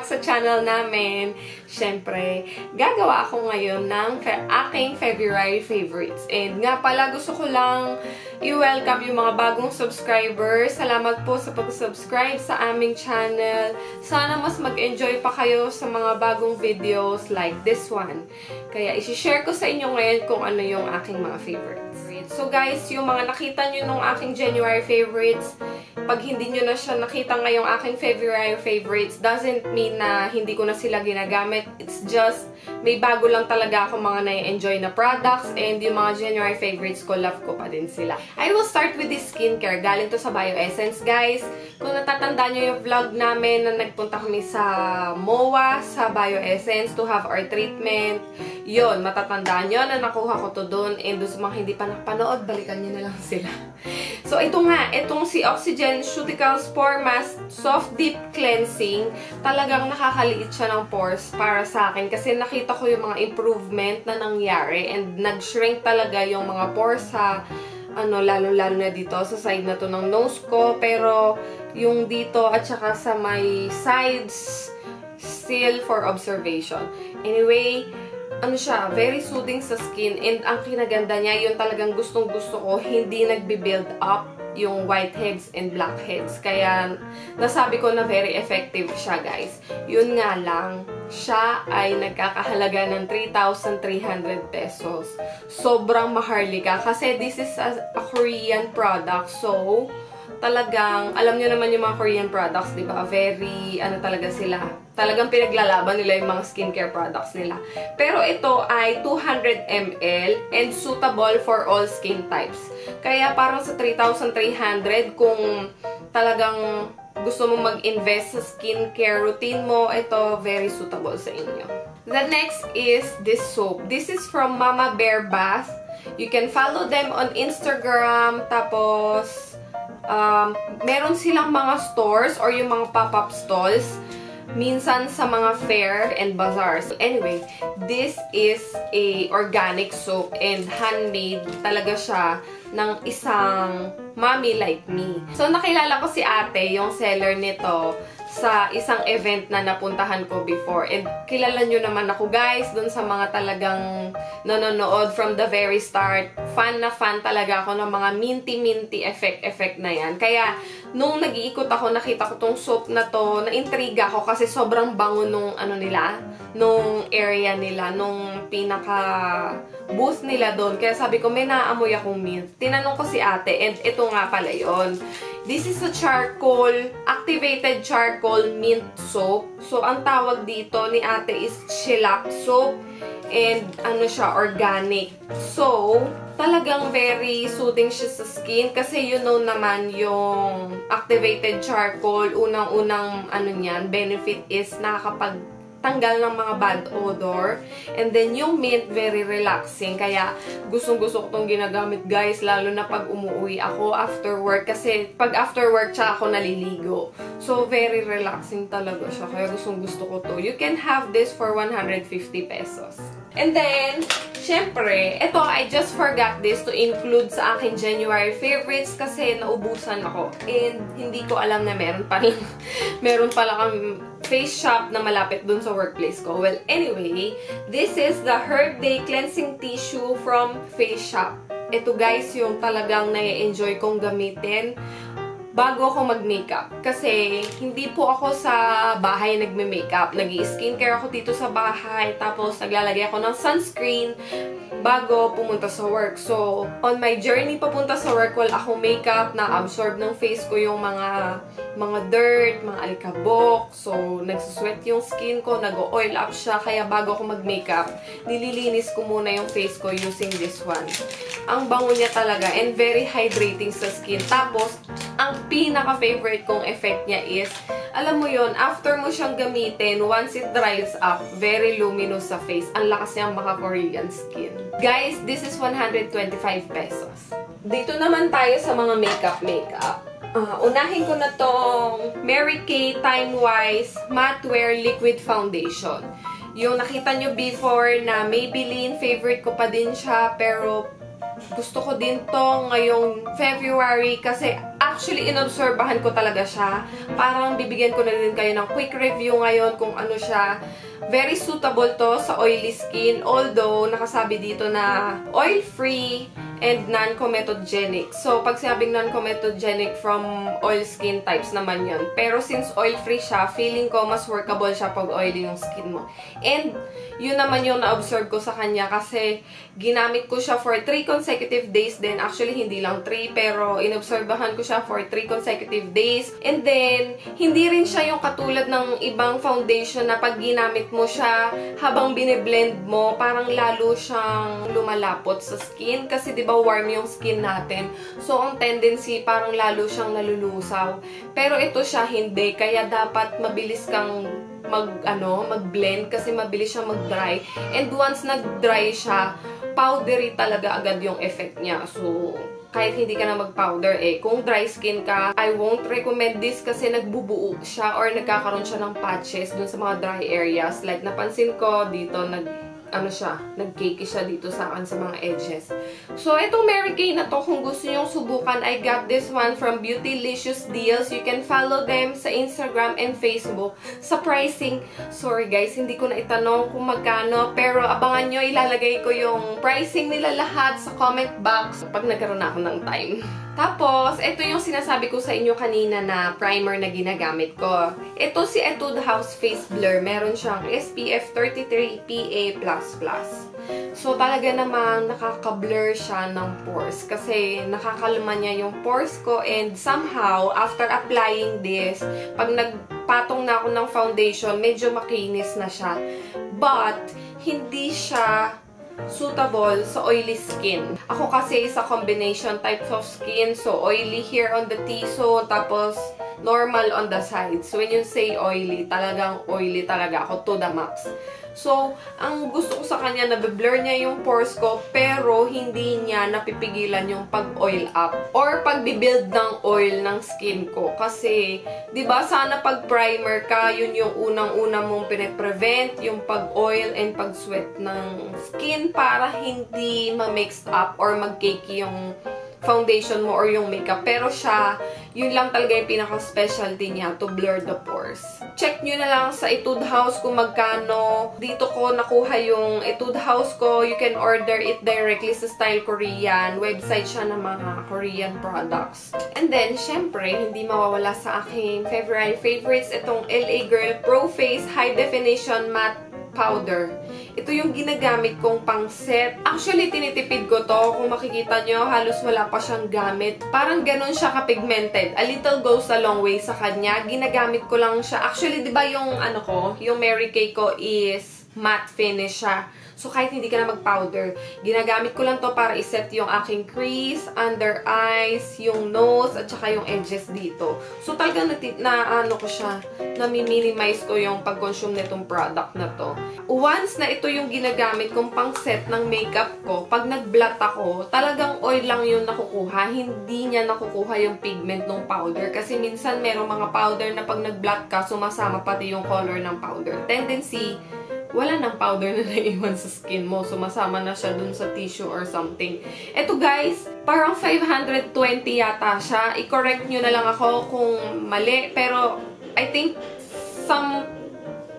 back sa channel namin. Siyempre, gagawa ako ngayon ng aking February favorites. And nga pala, gusto ko lang i-welcome yung mga bagong subscribers. Salamat po sa pag-subscribe sa aming channel. Sana mas mag-enjoy pa kayo sa mga bagong videos like this one. Kaya isi-share ko sa inyo ngayon kung ano yung aking mga favorites. So guys, yung mga nakita nyo nung aking January favorites, pag hindi nyo na siya nakita ngayong aking February favorites, doesn't mean na hindi ko na sila ginagamit. It's just, may bago lang talaga ako mga na-enjoy na products, and yung mga January favorites ko, love ko pa din sila. I will start with this skincare. Galing to sa BioEssence, guys. Kung natatandaan nyo yung vlog namin na nagpunta kami sa MOA, sa BioEssence to have our treatment, yun, matatandaan nyo na nakuha ko to dun, and doon sa mga hindi pa nakapanood, balikan nyo na lang sila. So, ito nga, itong si Oxygen Cuticles Pore Mask Soft Deep Cleansing, talagang nakakaliit siya ng pores para sa akin kasi nakita ko yung mga improvement na nangyari and nag-shrink talaga yung mga pores sa, lalo-lalo na dito sa side na to ng nose ko, pero yung dito at saka sa my sides, still for observation. Anyway, siya, very soothing sa skin, and ang kinaganda niya, yun talagang gustong-gusto ko, hindi nagbi-build up yung whiteheads and blackheads. Kaya, nasabi ko na very effective siya, guys. Yun nga lang, siya ay nagkakahalaga ng 3,300 pesos. Sobrang maharlika kasi this is a Korean product. So, talagang, alam nyo naman yung mga Korean products, di ba? Very, talaga sila. Talagang pinaglalaban nila yung mga skincare products nila. Pero ito ay 200 ml and suitable for all skin types. Kaya parang sa 3,300, kung talagang gusto mo mag-invest sa skincare routine mo, ito very suitable sa inyo. The next is this soap. This is from Mama Bear Bath. You can follow them on Instagram. Tapos, meron silang mga stores or yung mga pop-up stalls minsan sa mga fair and bazaars. Anyway, this is a organic soap and handmade talaga siya ng isang mommy like me. So, nakilala ko si ate, yung seller nito, sa isang event na napuntahan ko before. And kilala nyo naman ako, guys, dun sa mga talagang nanonood from the very start. Fan na fan talaga ako ng mga minty-minty effect na yan. Kaya, nung nag-iikot ako, nakita ko tong soap na to, na-intriga ako kasi sobrang bango nung nung area nila, nung pinaka-booth nila doon. Kaya sabi ko, may naamoy akong mint. Tinanong ko si ate, and ito nga pala yon. This is a charcoal, activated charcoal mint soap. So, ang tawag dito ni ate is shellac soap. And, siya, organic. So, talagang very soothing siya sa skin. Kasi, you know naman, yung activated charcoal, unang-unang, niyan, benefit is nakakapag tanggal ng mga bad odor. And then, yung mint, very relaxing. Kaya, gustong-gusto ko itong ginagamit, guys. Lalo na pag umuwi ako after work. Kasi, pag after work, tsaka ako naliligo. So, very relaxing talaga siya. Kaya, gustong-gusto ko to. You can have this for 150 pesos. And then, syempre, ito, I just forgot this to include sa aking January favorites kasi naubusan ako. And, hindi ko alam na meron pala kang face shop na malapit dun sa workplace ko. Well, anyway, this is the Herb Day Cleansing Tissue from Face Shop. Ito, guys, yung talagang na-enjoy kong gamitin bago ako mag-makeup. Kasi, hindi po ako sa bahay nagme-makeup. Nag-i-skincare ako dito sa bahay. Tapos, naglalagay ako ng sunscreen bago pumunta sa work. So, on my journey papunta sa work, wala akong makeup, na-absorb ng face ko yung mga dirt, mga alikabok. So, nagsusweat yung skin ko, nag-oil up siya. Kaya bago ako mag-makeup, nililinis ko muna yung face ko using this one. Ang bango niya talaga and very hydrating sa skin. Tapos, ang pinaka-favorite kong effect niya is, alam mo yon, after mo siyang gamitin, once it dries up, very luminous sa face. Ang lakas niyang maka-Korean skin. Guys, this is 125 pesos. Dito naman tayo sa mga makeup. Unahin ko na tong Mary Kay Time Wise Matte Wear Liquid Foundation. Yung nakita nyo before na Maybelline, favorite ko pa din siya, pero gusto ko din to ngayong February kasi actually inobserbahan ko talaga siya. Parang bibigyan ko na din kayo ng quick review ngayon kung ano siya. Very suitable to sa oily skin. Although, nakasabi dito na oil-free and non-comedogenic. So, pag sinabing non-comedogenic from oil skin types naman yun. Pero since oil-free siya, feeling ko mas workable siya pag oily yung skin mo. And, yun naman yung na-observe ko sa kanya kasi ginamit ko siya for 3 consecutive days din. Actually, hindi lang 3, pero inobserbahan ko siya for 3 consecutive days. And then, hindi rin siya yung katulad ng ibang foundation na pag ginamit mo siya, habang bine-blend mo, parang lalo siyang lumalapot sa skin. Kasi, di ba, warm yung skin natin. So, ang tendency, parang lalo siyang nalulusaw. Pero ito siya, hindi. Kaya dapat mabilis kang mag-blend kasi mabilis siyang mag-dry. And once nag-dry siya, powdery talaga agad yung effect niya. So, kahit hindi ka na mag-powder, kung dry skin ka, I won't recommend this kasi nagbubuo siya or nagkakaroon siya ng patches dun sa mga dry areas. Like, napansin ko dito, nag-cakey siya dito sa akin sa mga edges. So, itong Mary Kay na to, kung gusto nyong subukan, I got this one from Beautylicious Deals. You can follow them sa Instagram and Facebook. Sa pricing, sorry guys, hindi ko na itanong kung magkano, pero abangan nyo, ilalagay ko yung pricing nila lahat sa comment box pag nagkaroon ako ng time. Tapos, ito yung sinasabi ko sa inyo kanina na primer na ginagamit ko. Ito si Etude House Face Blur. Meron siyang SPF 33 PA++. So, talaga namang nakaka-blur siya ng pores kasi nakakalma niya yung pores ko and somehow, after applying this, pag nagpatong na ako ng foundation, medyo makinis na siya. But, hindi siya suitable sa oily skin. Ako kasi sa combination types of skin, so oily here on the T-zone, tapos normal on the sides. So when you say oily, talagang oily talaga ako to the max. So, ang gusto ko sa kanya, nabe-blur niya yung pores ko, pero hindi niya napipigilan yung pag-oil up or pag-build ng oil ng skin ko. Kasi, di ba sana pag primer ka, yun yung unang-una mong pine-prevent, yung pag-oil and pag-sweat ng skin para hindi ma-mixed up or mag-cakey yung foundation mo or yung makeup. Pero siya, yun lang talaga yung pinaka-specialty niya to blur the pores. Check nyo na lang sa Etude House kung magkano. Dito ko nakuha yung Etude House ko. You can order it directly sa Style Korean. Website siya ng mga Korean products. And then, syempre, hindi mawawala sa aking favorites. Itong LA Girl Pro Face High Definition Matte Powder. Ito yung ginagamit kong pang set. Actually, tinitipid ko to. Kung makikita nyo, halos wala pa siyang gamit. Parang ganun siya ka-pigmented. A little goes a long way sa kanya. Ginagamit ko lang siya. Actually, di ba yung yung Mary Kay ko is matte finish siya. So, kahit hindi ka na mag-powder, ginagamit ko lang to para iset yung aking crease, under eyes, yung nose, at saka yung edges dito. So, talagang nami-minimize ko yung pag-consume nitong product na to. Once na ito yung ginagamit kong pang-set ng makeup ko, pag nag-blot ako, talagang oil lang yung nakukuha. Hindi niya nakukuha yung pigment ng powder. Kasi minsan, merong mga powder na pag nag-blot ka, sumasama pati yung color ng powder. Tendency, wala nang powder na naiwan sa skin mo. Sumasama na siya dun sa tissue or something. Eto guys, parang 520 yata siya. I-correct nyo na lang ako kung mali. Pero, I think,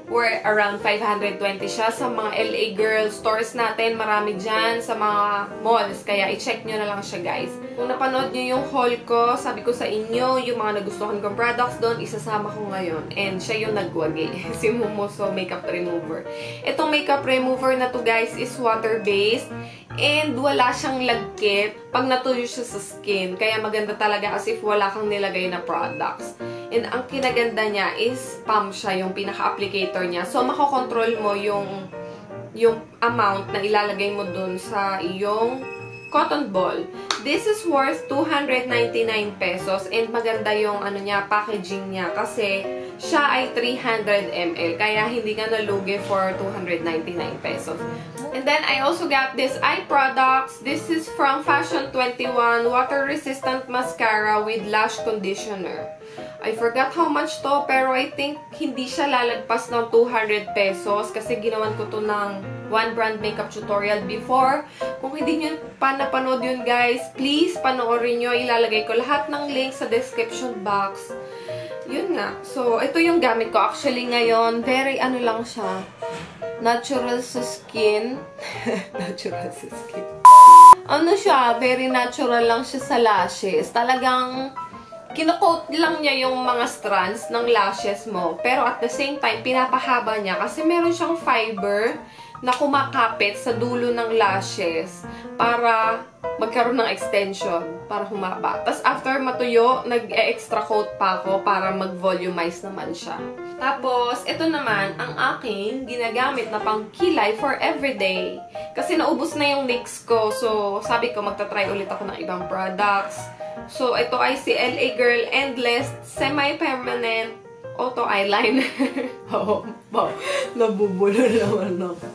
were around 520 siya sa mga LA Girl stores natin. Marami dyan sa mga malls. Kaya, i-check nyo na lang siya, guys. Kung napanood nyo yung haul ko, sabi ko sa inyo, yung mga nagustuhan kong products doon, isasama ko ngayon. And siya yung nagwagi. Si Momoso Makeup Remover. Itong makeup remover na to, guys, is water-based. And wala siyang lagkit pag natuyo siya sa skin. Kaya maganda talaga as if wala kang nilagay na products. And ang kinaganda niya is pump siya, yung pinaka-applicator niya. So, makokontrol mo yung amount na ilalagay mo dun sa iyong cotton ball. This is worth 299 pesos and maganda yung packaging niya kasi siya ay 300 ml. Kaya hindi ka nalugi for 299 pesos. And then, I also got this eye products. This is from Fashion 21 Water Resistant Mascara with Lash Conditioner. I forgot how much to, pero I think hindi siya lalagpas ng 200 pesos kasi ginawan ko to ng One Brand makeup tutorial before. Kung hindi nyo pa napanood yun guys, please panoorin nyo. Ilalagay ko lahat ng link sa description box. Yun nga. So, ito yung gamit ko. Actually ngayon, very ano lang siya. Natural sa skin. Natural sa skin. Ano siya, very natural lang siya sa lashes. Talagang kino-coat lang niya yung mga strands ng lashes mo. Pero at the same time, pinapahaba niya kasi meron siyang fiber na kumakapit sa dulo ng lashes para magkaroon ng extension, para humaba. Tapos after matuyo, nag-extra coat pa ako para mag-volumize naman siya. Tapos, ito naman ang aking ginagamit na pangkilay for everyday. Kasi naubos na yung NYX ko. So, sabi ko, magta-try ulit ako ng ibang products. So, ito ay si LA Girl Endless Semi-Permanent Auto Eyeliner. Oh, wow. Nabubulo naman ako.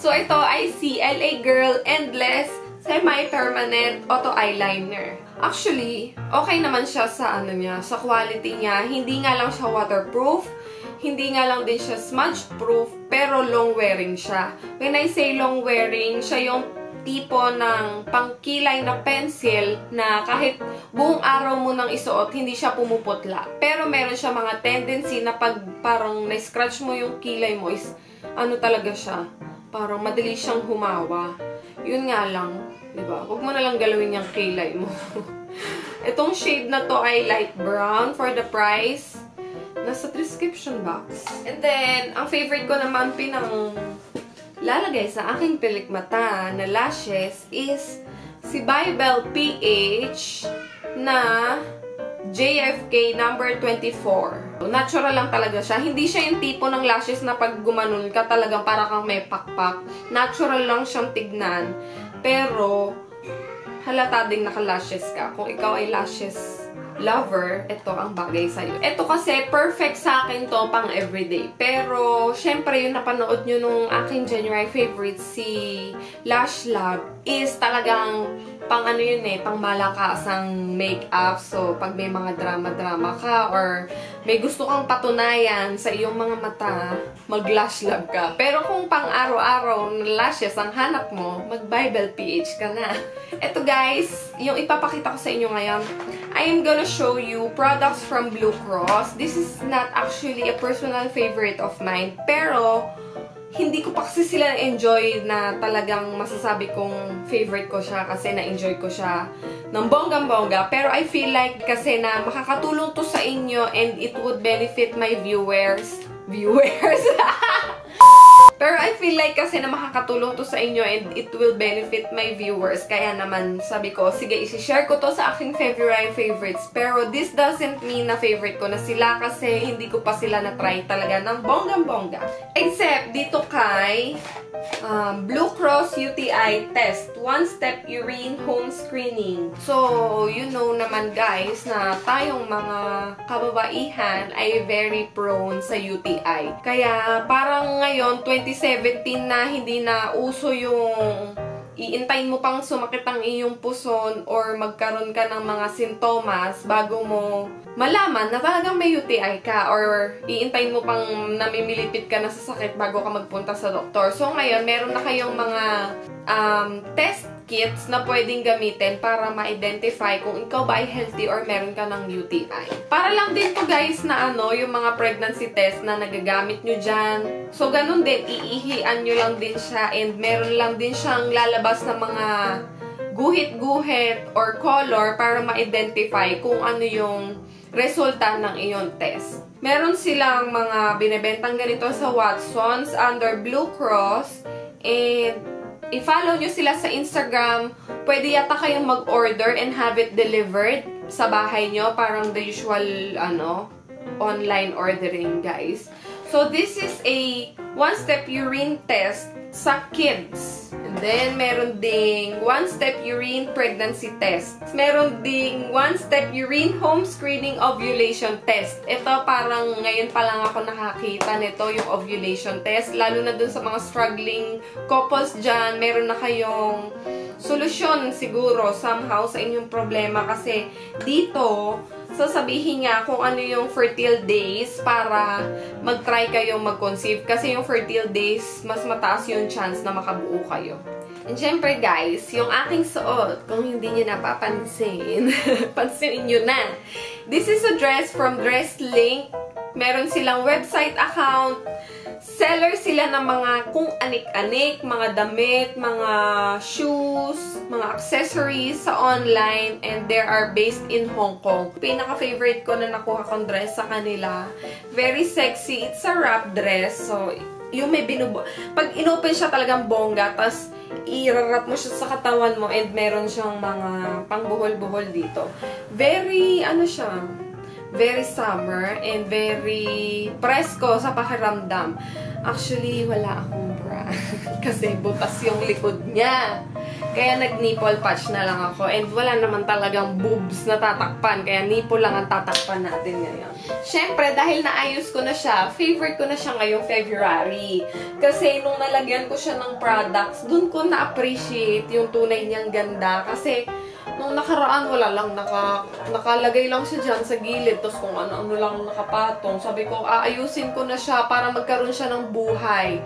So, ito ay si LA Girl Endless Semi-Permanent Auto Eyeliner. Actually, okay naman siya sa ano niya, sa quality niya. Hindi nga lang siya waterproof. Hindi nga lang din siya smudge-proof, pero long-wearing siya. When I say long-wearing, siya yung tipo ng pangkilay na pencil na kahit buong araw mo nang isuot, hindi siya pumuputla. Pero meron siya mga tendency na pag parang na-scratch mo yung kilay mo is ano talaga siya, parang madali siyang humawa. Yun nga lang, diba? Huwag mo na lang galawin yung kilay mo. Itong shade na to ay light brown for the price. Nasa description box. And then, ang favorite ko naman pinang lalagay sa aking pilikmata na lashes is si Bybel PH na JFK number 24. Natural lang talaga siya. Hindi siya yung tipo ng lashes na pag gumanon ka talagang para kang may pakpak. Natural lang siyang tignan. Pero, halata ding naka-lashes ka. Kung ikaw ay lashes lover, ito ang bagay sa'yo. Ito kasi perfect sa akin to pang everyday. Pero, syempre yung napanood nyo nung aking January favorite, si Lash Lab, is talagang pang ano yun eh, pang malakasang makeup. So, pag may mga drama-drama ka or may gusto kang patunayan sa iyong mga mata, mag-lash lab ka. Pero kung pang araw-araw lashes ang hanap mo, mag-Bybel PH ka na. Ito guys, yung ipapakita ko sa inyo ngayon, I am gonna show you products from Blue Cross. This is not actually a personal favorite of mine, pero hindi ko pa kasi sila na-enjoy na talagang masasabi kong favorite ko siya kasi na-enjoy ko siya ng bonggang-bongga. Pero I feel like kasi na makakatulong to sa inyo and it would benefit my viewers. Pero I feel like kasi na makakatulong to sa inyo and it will benefit my viewers. Kaya naman sabi ko, sige, isi-share ko to sa aking February favorites. Pero this doesn't mean na favorite ko na sila kasi hindi ko pa sila na-try talaga ng bonggang-bongga. Except dito kay Blue Cross UTI Test. One-step urine home screening. So, you know naman guys na tayong mga kababaihan ay very prone sa UTI. Kaya parang ngayon, 2017 na hindi na uso yung iintayin mo pang sumakit ang iyong puson or magkaroon ka ng mga sintomas bago mo malaman na talagang may UTI ka or iintayin mo pang namimilipit ka na sa sakit bago ka magpunta sa doktor. So ngayon, meron na kayong mga test kits na pwedeng gamitin para ma-identify kung ikaw ba ay healthy or meron ka ng UTI. Para lang din to guys na ano, yung mga pregnancy test na nagagamit nyo dyan. So ganun din, iihian nyo lang din siya and meron lang din siyang lalabas na mga guhit-guhit or color para ma-identify kung ano yung resulta ng iyong test. Meron silang mga binebentang ganito sa Watsons under Blue Cross and i-follow nyo sila sa Instagram. Pwede yata kayong mag-order and have it delivered sa bahay nyo. Parang the usual, online ordering, guys. So, this is a one-step urine test sa kids. And then, meron ding one-step urine pregnancy test. Meron ding one-step urine home screening ovulation test. Ito, parang ngayon pa lang ako nakakita nito, yung ovulation test. Lalo na dun sa mga struggling couples dyan, meron na kayong solusyon siguro somehow sa inyong problema kasi dito, sasabihin niya kung ano yung fertile days para mag-try kayong mag-conceive. Kasi yung fertile days, mas mataas yung chance na makabuo kayo. And syempre guys, yung aking suot, kung hindi niyo napapansin, pansinin niyo na. This is a dress from DressLink. Meron silang website account. Seller sila ng mga kung anik-anik, mga damit, mga shoes, mga accessories sa online, and they are based in Hong Kong. Pinaka-favorite ko na nakuha kong dress sa kanila. Very sexy. It's a wrap dress. So, yung may pag inopen siya talagang bongga, tas i-wrap mo siya sa katawan mo, and meron siyang mga pangbuhol-buhol dito. Very, ano siya, very summer and very presko sa pakiramdam. Actually, wala akong bra. Kasi butas yung likod niya. Kaya nag-nipple patch na lang ako. And wala naman talagang boobs na tatakpan. Kaya nipple lang ang tatakpan natin ngayon. Siyempre, dahil naayos ko na siya, favorite ko na siya ngayong February. Kasi nung nalagyan ko siya ng products, dun ko na-appreciate yung tunay niyang ganda. Kasi nung nakaraan, wala lang, nakalagay lang siya dyan sa gilid, tapos kung ano-ano lang nakapatong. Sabi ko, aayusin ko na siya para magkaroon siya ng buhay.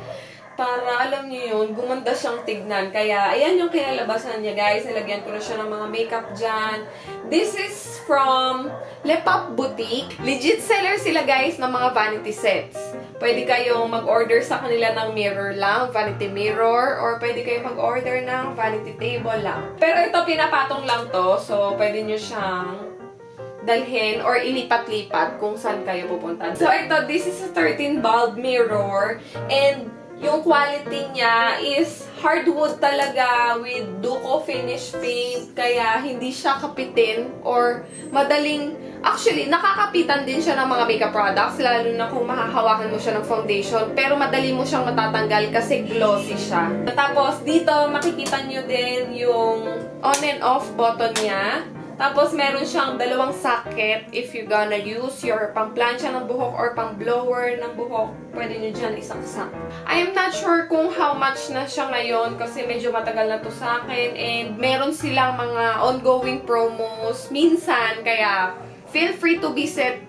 Para, alam niyo yun, gumanda siyang tignan. Kaya, ayan yung kinalabasan niya, guys. Nilagyan ko na siya ng mga makeup dyan. This is from Le Pop Boutique. Legit seller sila, guys, ng mga vanity sets. Pwede kayong mag-order sa kanila ng mirror lang, vanity mirror, or pwede kayong mag-order ng vanity table lang. Pero ito, pinapatong lang to, so pwede nyo siyang dalhin or ilipat-lipat kung saan kayo pupunta. So ito, this is a 13 bulb mirror, and yung quality niya is hardwood talaga with Duco finish paint, kaya hindi siya kapitin or madaling. Actually, nakakapitan din siya ng mga makeup products, lalo na kung mahahawakan mo siya ng foundation, pero madali mo siyang matatanggal kasi glossy siya. Tapos, dito makikita nyo din yung on and off button niya. Tapos, meron siyang dalawang socket if you gonna use your pang-plancha ng buhok or pang-blower ng buhok. Pwede nyo dyan isaksak. I am not sure kung how much na siya ngayon kasi medyo matagal na to sa akin, and meron silang mga ongoing promos minsan, kaya feel free to visit.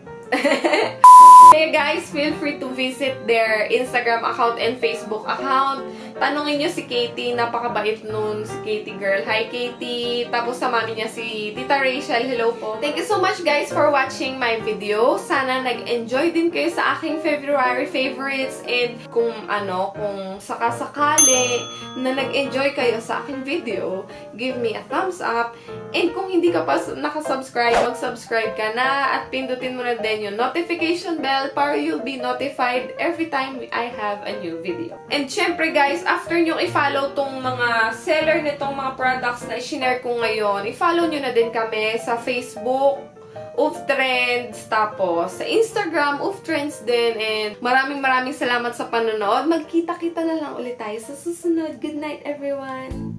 Hey guys, feel free to visit their Instagram account and Facebook account. Tanungin nyo si Katie, napakabait nun, si Katie girl. Hi Katie! Tapos sa mami niya si Tita Rachel, hello po. Thank you so much guys for watching my video. Sana nag-enjoy din kayo sa aking February favorites, and kung sakasakali na nag-enjoy kayo sa aking video, give me a thumbs up. And kung hindi ka pa nakasubscribe, mag-subscribe ka na at pindutin mo na din yung notification bell para you'll be notified every time I have a new video. And syempre guys, after nyo i-follow tong mga seller nitong mga products na i-share ko ngayon, i-follow nyo na din kami sa Facebook, Oof Trends, tapos sa Instagram, Oof Trends din. And maraming salamat sa panonood. Magkita-kita na lang ulit tayo sa susunod. Good night everyone!